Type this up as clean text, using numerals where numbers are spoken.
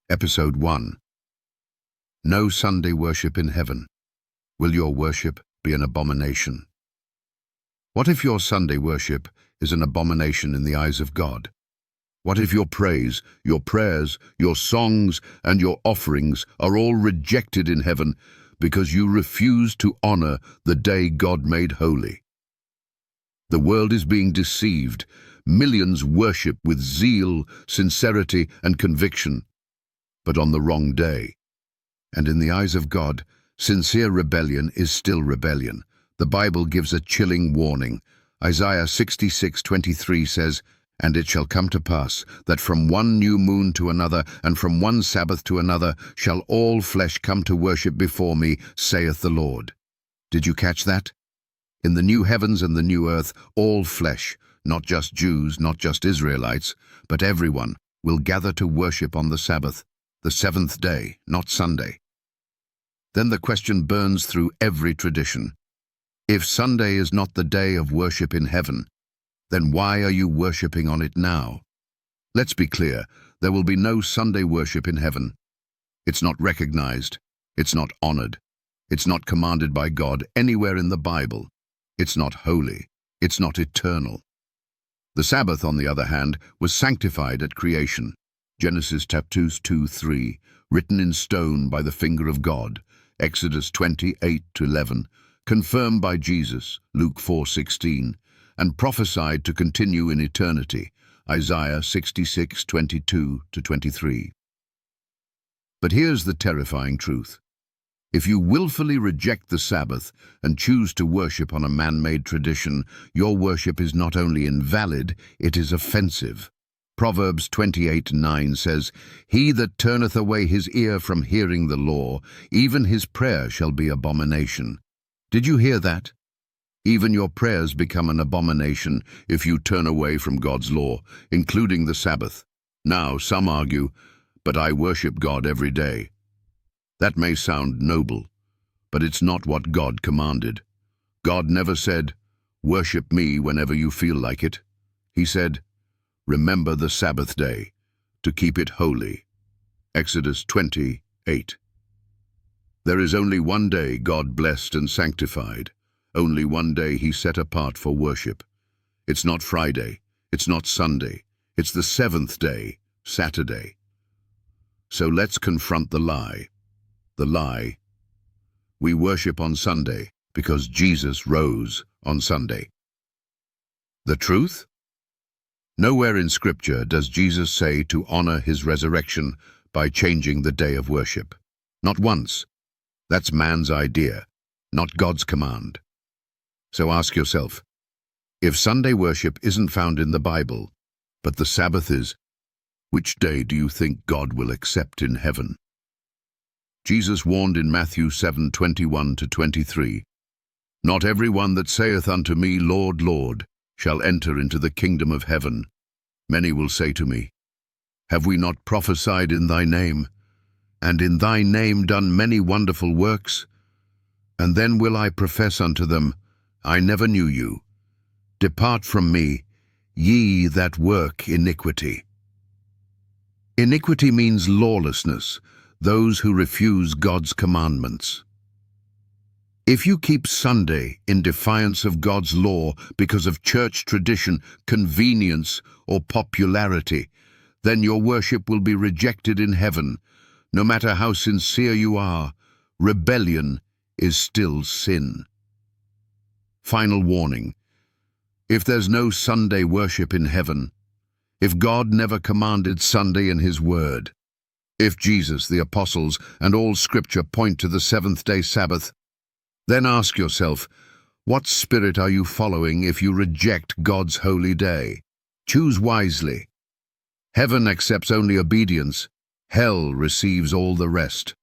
Episode 1. No Sunday worship in heaven. Will your worship be an abomination? What if your Sunday worship is an abomination in the eyes of God? What if your praise, your prayers, your songs, and your offerings are all rejected in heaven because you refuse to honor the day God made holy? The world is being deceived. Millions worship with zeal, sincerity, and conviction, but on the wrong day. And in the eyes of God, sincere rebellion is still rebellion. The Bible gives a chilling warning. Isaiah 66:23 says, "And it shall come to pass, that from one new moon to another, and from one Sabbath to another, shall all flesh come to worship before me, saith the Lord." Did you catch that? In the new heavens and the new earth, all flesh, not just Jews, not just Israelites, but everyone, will gather to worship on the Sabbath, the seventh day, not Sunday. Then the question burns through every tradition. If Sunday is not the day of worship in heaven, then why are you worshiping on it now? Let's be clear, there will be no Sunday worship in heaven. It's not recognized, it's not honored, it's not commanded by God anywhere in the Bible. It's not holy, it's not eternal. The Sabbath, on the other hand, was sanctified at creation. Genesis chapter 2:3, written in stone by the finger of God. Exodus 20:8-11, confirmed by Jesus, Luke 4:16, and prophesied to continue in eternity, Isaiah 66:22-23. But here's the terrifying truth. If you willfully reject the Sabbath and choose to worship on a man-made tradition, your worship is not only invalid, it is offensive. Proverbs 28:9 says, "He that turneth away his ear from hearing the law, even his prayer shall be abomination." Did you hear that? Even your prayers become an abomination if you turn away from God's law, including the Sabbath. Now, some argue, "But I worship God every day." That may sound noble, but it's not what God commanded. God never said, "Worship me whenever you feel like it." He said, "Remember the Sabbath day, to keep it holy." Exodus 20:8. There is only one day God blessed and sanctified, only one day He set apart for worship. It's not Friday, it's not Sunday, it's the seventh day, Saturday. So let's confront the lie. The lie: we worship on Sunday because Jesus rose on Sunday. The truth? Nowhere in Scripture does Jesus say to honor His resurrection by changing the day of worship. Not once. That's man's idea, not God's command. So ask yourself, if Sunday worship isn't found in the Bible, but the Sabbath is, which day do you think God will accept in heaven? Jesus warned in Matthew 7:21-23, "Not every one that saith unto me, Lord, Lord, shall enter into the kingdom of heaven. Many will say to me, Have we not prophesied in thy name, and in thy name done many wonderful works? And then will I profess unto them, I never knew you. Depart from me, ye that work iniquity." Iniquity means lawlessness, those who refuse God's commandments. If you keep Sunday in defiance of God's law because of church tradition, convenience, or popularity, then your worship will be rejected in heaven. No matter how sincere you are, rebellion is still sin. Final warning: if there's no Sunday worship in heaven, if God never commanded Sunday in His Word, if Jesus, the apostles, and all Scripture point to the seventh-day Sabbath, then ask yourself, what spirit are you following if you reject God's holy day? Choose wisely. Heaven accepts only obedience. Hell receives all the rest.